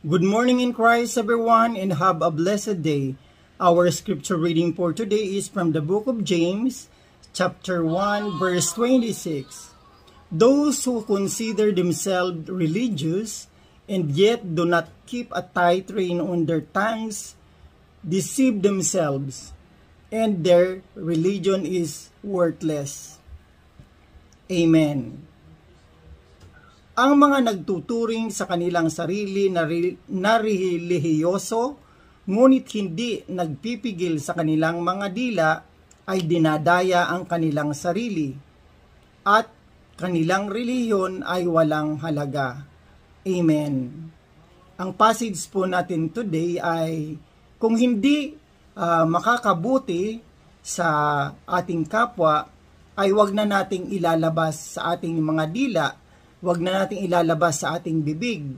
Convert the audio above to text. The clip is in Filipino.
Good morning in Christ, everyone, and have a blessed day. Our scripture reading for today is from the book of James, chapter 1, verse 26. Those who consider themselves religious and yet do not keep a tight rein on their tongues deceive themselves, and their religion is worthless. Amen. Ang mga nagtuturing sa kanilang sarili na relihiyoso, ngunit hindi nagpipigil sa kanilang mga dila, ay dinadaya ang kanilang sarili, at kanilang relihiyon ay walang halaga. Amen. Ang passage po natin today ay, kung hindi makakabuti sa ating kapwa, ay wag na nating ilalabas sa ating mga dila, wag na nating ilalabas sa ating bibig,